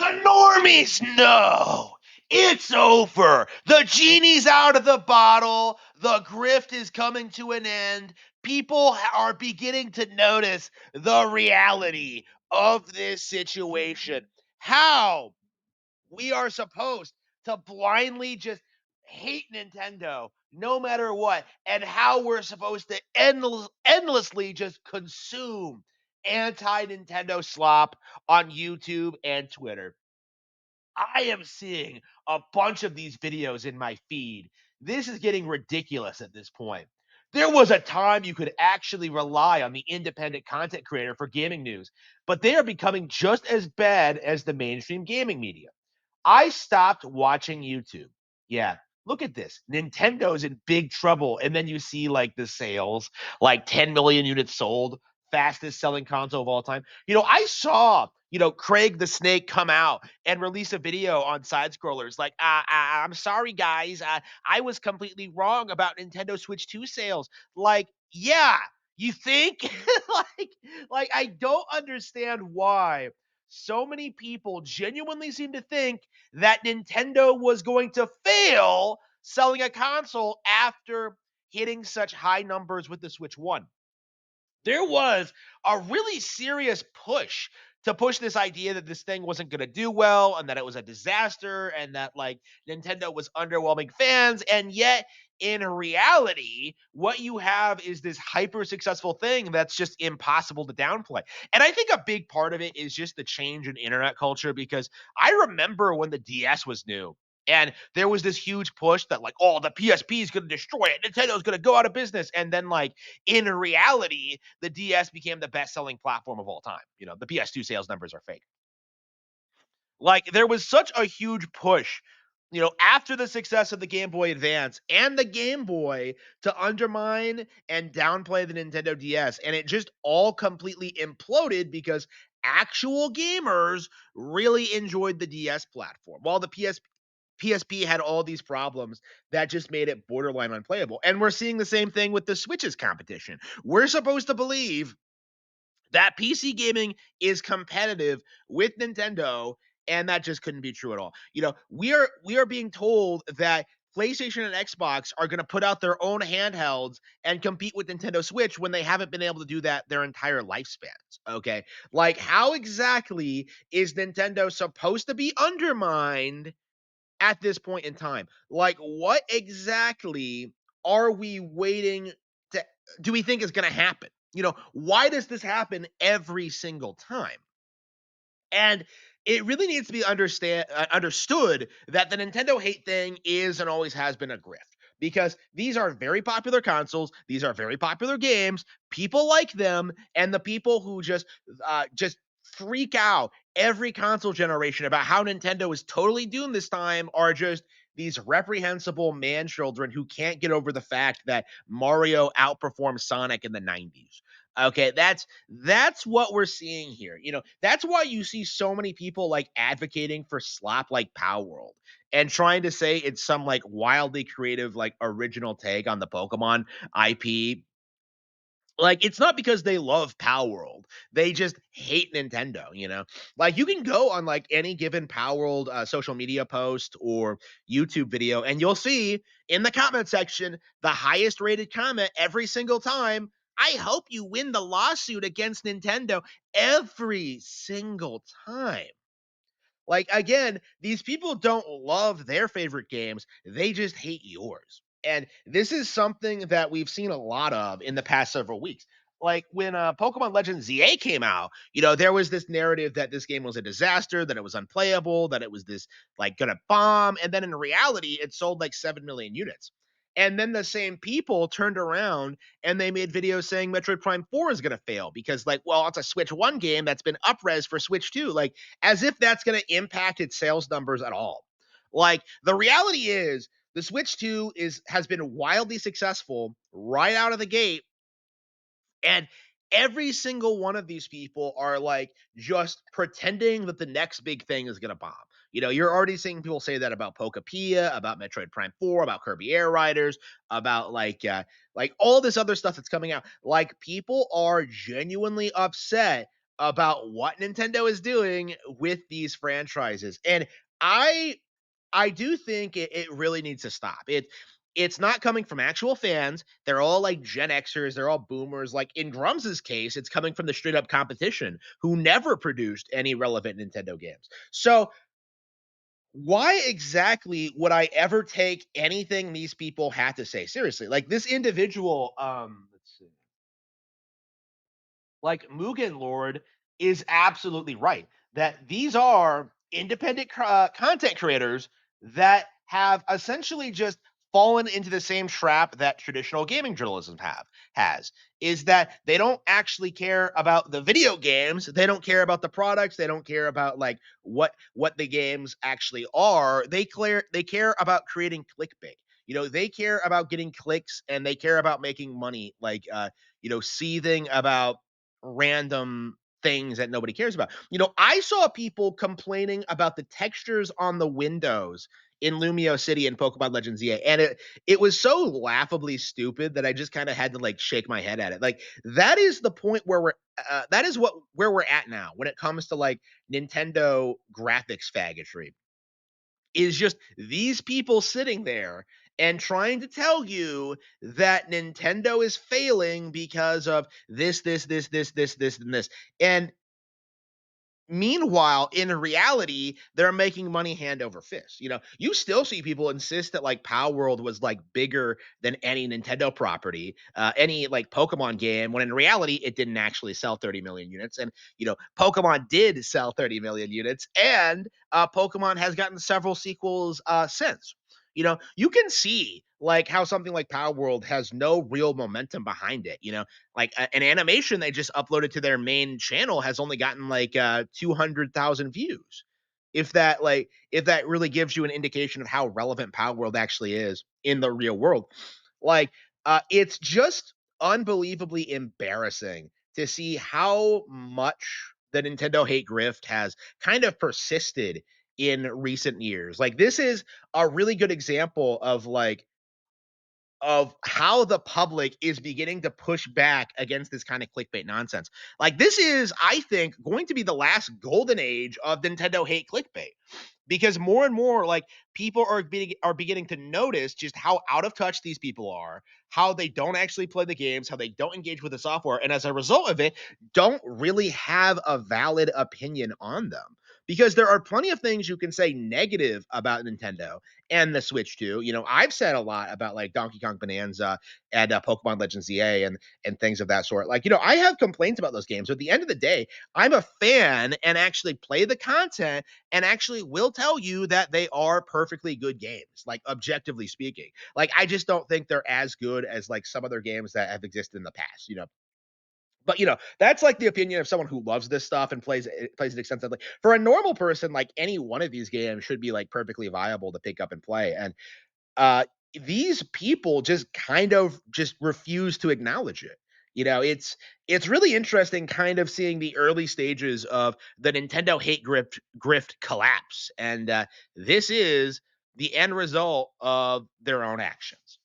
The normies know it's over. The genie's out of the bottle. The grift is coming to an end. People are beginning to notice the reality of this situation. How we are supposed to blindly just hate Nintendo no matter what, and how we're supposed to endlessly just consume anti Nintendo slop on YouTube and Twitter. I am seeing a bunch of these videos in my feed. This is getting ridiculous at this point. There was a time you could actually rely on the independent content creator for gaming news, but they are becoming just as bad as the mainstream gaming media. I stopped watching YouTube. Yeah. Look at this. Nintendo's in big trouble. And then you see like the sales, like 10 million units sold, fastest selling console of all time. I saw, Craig the Snake come out and release a video on side scrollers like, I'm sorry, guys. I was completely wrong about Nintendo Switch 2 sales. Like, yeah, you think? like, I don't understand why so many people genuinely seem to think that Nintendo was going to fail selling a console after hitting such high numbers with the Switch 1. There was a really serious push this idea that this thing wasn't going to do well and that it was a disaster and that like Nintendo was underwhelming fans, and yet in reality what you have is this hyper successful thing that's just impossible to downplay. And I think a big part of it is just the change in internet culture, because I remember when the DS was new and there was this huge push that like, oh, the PSP is going to destroy it, Nintendo's going to go out of business, and then like in reality, the DS became the best-selling platform of all time. The PS2 sales numbers are fake. Like there was such a huge push, after the success of the Game Boy Advance and the Game Boy, to undermine and downplay the Nintendo DS, and it just all completely imploded because actual gamers really enjoyed the DS platform, while the PSP had all these problems that just made it borderline unplayable. And we're seeing the same thing with the Switch's competition. We're supposed to believe that PC gaming is competitive with Nintendo, and that just couldn't be true at all. We are being told that PlayStation and Xbox are going to put out their own handhelds and compete with Nintendo Switch when they haven't been able to do that their entire lifespans. Okay. Like, how exactly is Nintendo supposed to be undermined at this point in time? Like, what exactly are we waiting to do we think is going to happen? Why does this happen every single time? And it really needs to be understood that the Nintendo hate thing is and always has been a grift, because these are very popular consoles, these are very popular games, people like them, and the people who just freak out every console generation about how Nintendo is totally doomed this time are just these reprehensible man children who can't get over the fact that Mario outperformed Sonic in the 90s. Okay, that's what we're seeing here. That's why you see so many people like advocating for slop like Power World and trying to say it's some like wildly creative, like original take on the Pokemon IP. Like, it's not because they love Power World. They just hate Nintendo. Like, you can go on like any given Power World social media post or YouTube video, and you'll see in the comment section the highest rated comment every single time. I hope you win the lawsuit against Nintendo every single time. Like, again, these people don't love their favorite games, they just hate yours. And this is something that we've seen a lot of in the past several weeks. Like when Pokemon Legends ZA came out, there was this narrative that this game was a disaster, that it was unplayable, that it was this like gonna bomb, and then in reality, it sold like 7 million units. And then the same people turned around and they made videos saying Metroid Prime 4 is going to fail because, like, well, it's a Switch 1 game that's been up-res for Switch 2. Like, as if that's going to impact its sales numbers at all. Like, the reality is the Switch 2 has been wildly successful right out of the gate, and every single one of these people are like just pretending that the next big thing is going to bomb. You're already seeing people say that about Pokepia, about Metroid Prime 4, about Kirby Air Riders, about like all this other stuff that's coming out. Like, people are genuinely upset about what Nintendo is doing with these franchises. And I I do think it really needs to stop. It's not coming from actual fans. They're all like Gen Xers, they're all boomers. Like in Grums's case, it's coming from the straight up competition who never produced any relevant Nintendo games. So why exactly would I ever take anything these people had to say seriously? Like this individual, let's see, like Mugen Lord is absolutely right that these are independent content creators that have essentially just fallen into the same trap that traditional gaming journalism have has is that they don't actually care about the video games, they don't care about the products, they don't care about like what the games actually are. They care about creating clickbait. They care about getting clicks and they care about making money, like seething about random things that nobody cares about. I saw people complaining about the textures on the windows in Lumio City and Pokemon Legends EA, and it was so laughably stupid that I just kind of had to like shake my head at it. Like that is the point where that is where we're at now when it comes to like Nintendo graphics faggotry, is just these people sitting there and trying to tell you that Nintendo is failing because of this, and this. And meanwhile, in reality, they're making money hand over fist. You still see people insist that like Power World was like bigger than any Nintendo property, any like Pokemon game, when in reality, it didn't actually sell 30 million units. And, Pokemon did sell 30 million units, and Pokemon has gotten several sequels since. You can see like how something like Power World has no real momentum behind it. Like an animation they just uploaded to their main channel has only gotten like 200,000 views. If that really gives you an indication of how relevant Power World actually is in the real world. Like it's just unbelievably embarrassing to see how much the Nintendo hate grift has kind of persisted in recent years. Like this is a really good example of how the public is beginning to push back against this kind of clickbait nonsense. Like this is, I think, going to be the last golden age of Nintendo hate clickbait, because more and more like people are beginning to notice just how out of touch these people are, how they don't actually play the games, how they don't engage with the software, and as a result of it, don't really have a valid opinion on them. Because there are plenty of things you can say negative about Nintendo and the Switch too. I've said a lot about like Donkey Kong Bonanza and Pokemon Legends EA and things of that sort. Like, I have complaints about those games, but at the end of the day, I'm a fan and actually play the content and actually will tell you that they are perfectly good games, like objectively speaking. Like I just don't think they're as good as like some other games that have existed in the past. But that's like the opinion of someone who loves this stuff and plays it extensively. For a normal person, like any one of these games should be like perfectly viable to pick up and play. And uh, these people just kind of just refuse to acknowledge it. It's really interesting kind of seeing the early stages of the Nintendo hate grift collapse. And this is the end result of their own actions.